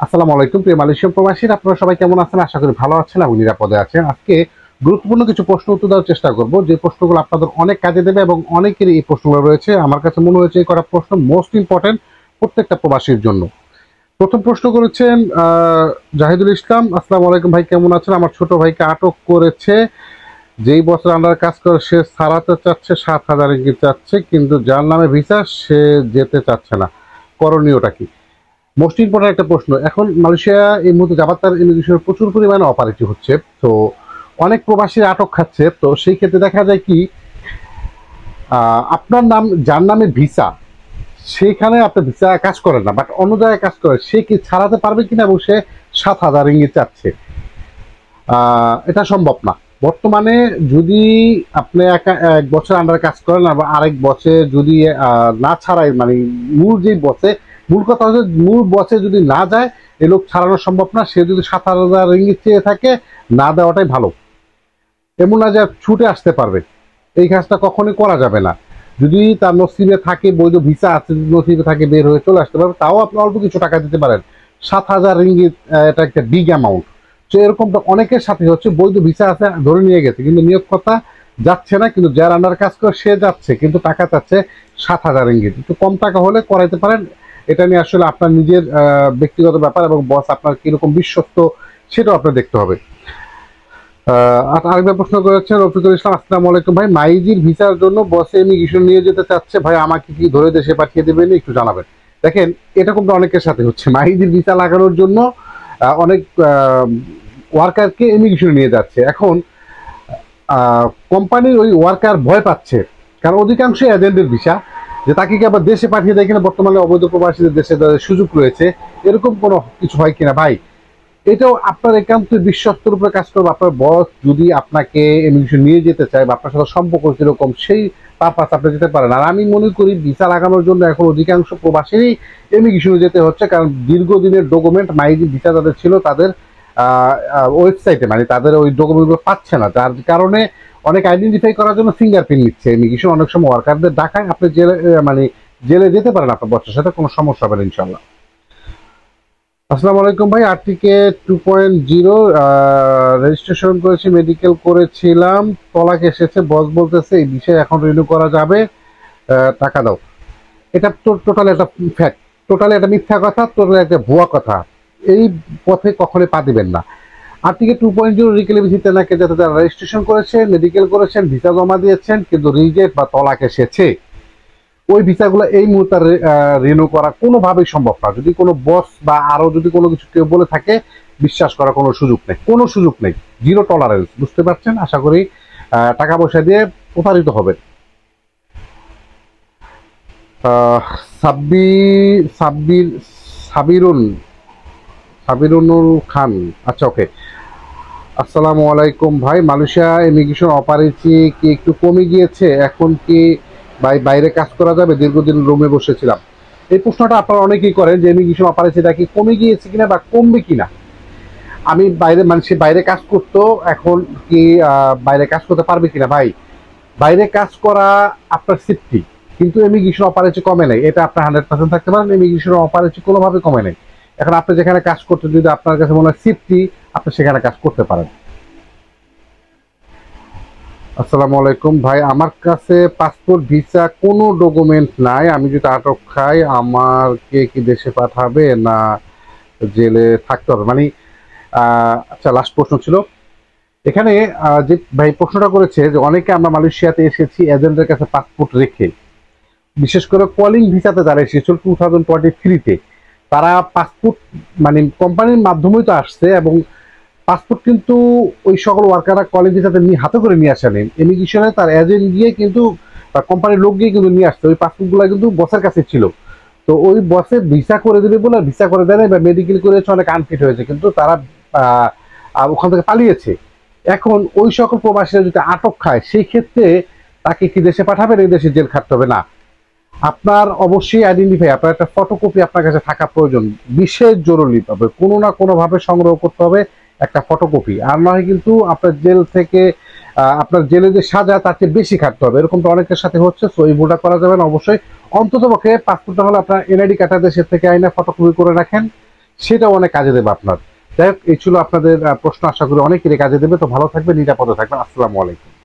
আসসালামু আলাইকুম প্রিয় মালয়েশিয়ান প্রবাসীরা, আপনারা সবাই কেমন আছেন? আশা করি ভালো আছেন এবং নিরাপদে আছেন। আজকে গুরুত্বপূর্ণ কিছু প্রশ্ন উত্তর দেওয়ার চেষ্টা করব, যে প্রশ্নগুলো আপনাদের অনেক কাজে দেবে এবং অনেকেরই এই প্রশ্নগুলো রয়েছে। আমার কাছে মনে হয়েছে এই কটা প্রশ্ন মোস্ট ইম্পর্টেন্ট প্রত্যেকটা প্রবাসীর জন্য। প্রথম প্রশ্ন করেছেন জাহিদুল ইসলাম। আসসালামু আলাইকুম ভাই, কেমন আছেন? আমার ছোট ভাইকে আটক করেছে, যেই বছর আন্ডার কাজ করে সে ছাড়াতে চাচ্ছে, 7,000 রিঙ্গিত চাচ্ছে, কিন্তু যার নামে ভিসা সে যেতে চাচ্ছে না, করণীয়টা কি? মোস্ট ইম্পর্টেন্ট একটা প্রশ্ন। এখন মালয়েশিয়া এই মুহূর্তে জাপাত্তার ইমিগ্রেশনের প্রচুর পরিমাণে অপারেটিভ হচ্ছে, তো অনেক প্রবাসী আটক খাচ্ছে। তো সেই ক্ষেত্রে দেখা যায় কি, আপনার নাম যার নামে ভিসা, সেখানে আপনি ভিসা কাজ করেন না, বাট অন্য জায়গায় কাজ করে, সে কি ছাড়াতে পারবে কিনা এবং সে 7,000 রিঙ্গিত চাচ্ছে? এটা সম্ভব না বর্তমানে। যদি আপনি এক বছর আন্ডার কাজ করেন বা আরেক বছর যদি না ছাড়াই, মানে মূল যেই বসে, মূল কথা হচ্ছে মূল বসে যদি না যায়, এ লোক ছাড়ানো সম্ভব না। সে যদি 7,000 রিঙ্গিত চেয়ে থাকে, না দেওয়াটাই ভালো। এমন না যে ছুটে আসতে পারবে, এই কাজটা কখনোই করা যাবে না। যদি তার নসিবে থাকে, বৈধ ভিসা আছে, নসিবে থাকে, বের হয়ে চলে আসতে পারবে, তাও আপনি অল্প কিছু টাকা দিতে পারেন। 7,000 রিঙ্গিত এটা একটা বিগ অ্যামাউন্ট। তো এরকমটা অনেকের সাথে হচ্ছে, বৈধ ভিসা আছে, ধরে নিয়ে গেছে, কিন্তু নিয়োগ কথা যাচ্ছে না, কিন্তু যার আন্ডার কাজ করে সে যাচ্ছে, কিন্তু টাকা চাচ্ছে 7,000 রিঙ্গিত। একটু কম টাকা হলে করাইতে পারেন। এটা নিয়ে আসলে আপনার নিজের ব্যক্তিগত ব্যাপার, এবং বস আপনার কিরকম বিশ্বস্ত সেটাও আপনার দেখতে হবে। আরেকটা প্রশ্ন করেছেন রফিকুল ইসলাম। আসসালামু আলাইকুম ভাই, মাইজির ভিসার জন্য বসে ইমিগ্রেশন নিয়ে যেতে চাচ্ছে, ভাই আমাকে কি ধরে দেশে পাঠিয়ে দেবেন, একটু জানাবেন। দেখেন, এরকমটা অনেকের সাথে হচ্ছে, মাইজির ভিসা লাগানোর জন্য অনেক ওয়ার্কারকে ইমিগ্রেশন নিয়ে যাচ্ছে। এখন কোম্পানির ওই ওয়ার্কার ভয় পাচ্ছে, কারণ অধিকাংশ এজেন্টের ভিসা, যে তাকে কি আবার দেশে পাঠিয়ে দেয় কিনা, বর্তমানে অবৈধ প্রবাসীদের দেশে সুযোগ রয়েছে, এরকম কোনো কিছু হয় কিনা। ভাই, এটাও আপনার একান্ত বিশ্বস্তর উপরে কাজ করবে। আপনার বস যদি আপনাকে ইমিগ্রেশন নিয়ে যেতে চায় বা আপনার সাথে সম্পর্ক কিরকম, সেই পারপাস আপনি যেতে পারেন। আর আমি মনে করি ভিসা লাগানোর জন্য এখন অধিকাংশ প্রবাসীরই ইমিগ্রেশনে যেতে হচ্ছে, কারণ দীর্ঘদিনের ডকুমেন্ট মাইজি ভিসা যাদের ছিল তাদের ওয়েবসাইটে, মানে তাদের ওই ডকুমেন্টগুলো পাচ্ছে না, যার কারণে অনেক আইডেন্টিফাই করার জন্য ফিঙ্গারপ্রিন্ট নিচ্ছে ইমিগ্রেশন। অনেক সময় ওয়ার্কারদের ডাকায় আপনি জেলে, মানে জেলে যেতে পারেন আপনার বসের সাথে, কোনো সমস্যা হবে না ইনশাল্লাহ। আসসালামু আলাইকুম ভাই, আরটিকে 2.0 রেজিস্ট্রেশন করেছি, মেডিকেল করেছিলাম, তলাক এসেছে, বস বলতেছে এই বিষয়ে এখন রিনিউ করা যাবে, টাকা দাও। এটা তো টোটালি একটা ফ্যাক্ট, টোটালি একটা মিথ্যা কথা, টোটালি একটা ভুয়া কথা। এই পথে কখনোই পা দিবেন না। আরটিকে 2.0 রিকেলে ভিজিতে নাকি যাতে যারা রেজিস্ট্রেশন করেছেন, মেডিকেল করেছেন, ভিসা জমা দিয়েছেন, কিন্তু রিজেক্ট বা তলাক এসেছে, ওই ভিসাগুলো এই মুহূর্তে রিনিউ করা কোনোভাবেই সম্ভব না। যদি কোনো বস বা আরো যদি কোনো কিছু কেউ বলে থাকে, বিশ্বাস করার কোনো সুযোগ নেই, কোনো সুযোগ নেই। জিরো টলারেন্স, বুঝতে পারছেন? আশা করি টাকা পয়সা দিয়ে প্রতারিত হবে। সাব্বি সাব্বির সাবিরুন সাবিরুনুল খান, আচ্ছা ওকে। আসসালামু আলাইকুম ভাই, মালয়েশিয়া ইমিগ্রেশন অপারেশন কি একটু কমে গিয়েছে? এখন কি বাইরে কাজ করা যাবে? দীর্ঘদিন রুমে বসেছিলাম। এই প্রশ্নটা আপনারা অনেকেই করেন যে ইমিগ্রেশন অপারেশনটা কি কমে গিয়েছে কিনা বা কমবে কিনা। আমি বাইরে, মানুষ বাইরে কাজ করতো, এখন কি বাইরে কাজ করতে পারবে কিনা? ভাই, বাইরে কাজ করা আপনার সেফটি, কিন্তু ইমিগ্রেশন অপারেশন কমে নাই, এটা আপনার 100% থাকতে পারেন। ইমিগ্রেশন অপারেশন কোনোভাবে কমে নাই। এখন আপনি যেখানে কাজ করতে, যদি আপনার কাছে মনে হয় সেফটি, আপনি সেখানে কাজ করতে পারেন। আসসালামু আলাইকুম ভাই, আমার কাছে পাসপোর্ট ভিসা কোনো ডকুমেন্ট নাই, আমি যদি আটক খাই আমাকে কি দেশে পাঠাবে না জেলে থাকতে হবে? মানে আচ্ছা, লাস্ট প্রশ্ন ছিল এখানে। যে ভাই প্রশ্নটা করেছে যে অনেকে আমরা মালয়েশিয়াতে এসেছি এজেন্টের কাছে পাসপোর্ট রেখে, বিশেষ করে কলিং ভিসাতে যারা এসেছিল 2023-তে, তারা পাসপোর্ট মানে কোম্পানির মাধ্যমেই তো আসছে, এবং পাসপোর্ট কিন্তু ওই সকল ওয়ার্কাররা কলিং ভিসাতে নিয়ে হাতে করে নিয়ে আসেন, ইমিগ্রেশনে তার এজেন্ট গিয়ে কিন্তু, তার কোম্পানির লোক গিয়ে কিন্তু নিয়ে আসছে। ওই পাসপোর্টগুলো কিন্তু বসের কাছে ছিল। তো ওই বসে ভিসা করে দেবে বলে ভিসা করে দেয় না, বা মেডিকেল করেছে, অনেক আনফিট হয়েছে, কিন্তু তারা ওখান থেকে পালিয়েছে। এখন ওই সকল প্রবাসীরা যদি আটক খায়, সেই ক্ষেত্রে তাকে কি দেশে পাঠাবেন? এই দেশে জেল খাটতে হবে না। আপনার অবশ্যই আইডেন্টিফাই, আপনার একটা ফটোকপি আপনার কাছে থাকা প্রয়োজন, বিশেষ জরুরি ভাবে কোনো না কোনো ভাবে সংগ্রহ করতে হবে একটা ফটোকপি। আর নয় কিন্তু আপনার জেল থেকে আপনার জেলে যে সাজা তার চেয়ে বেশি খাটতে হবে, এরকম তো অনেকের সাথে হচ্ছে। সো এই ভুলটা করা যাবে না। অবশ্যই অন্তত পক্ষে পাসপোর্টটা হলে আপনার এনআইডি কার্ডটা দেশের থেকে আইনা ফটোকপি করে রাখেন, সেটাও অনেক কাজে দেবে আপনার। যাই হোক, এই ছিল আপনাদের প্রশ্ন, আশা করি অনেকেরই কাজে দেবে। তো ভালো থাকবেন, নিরাপদে থাকবেন। আসসালামু আলাইকুম।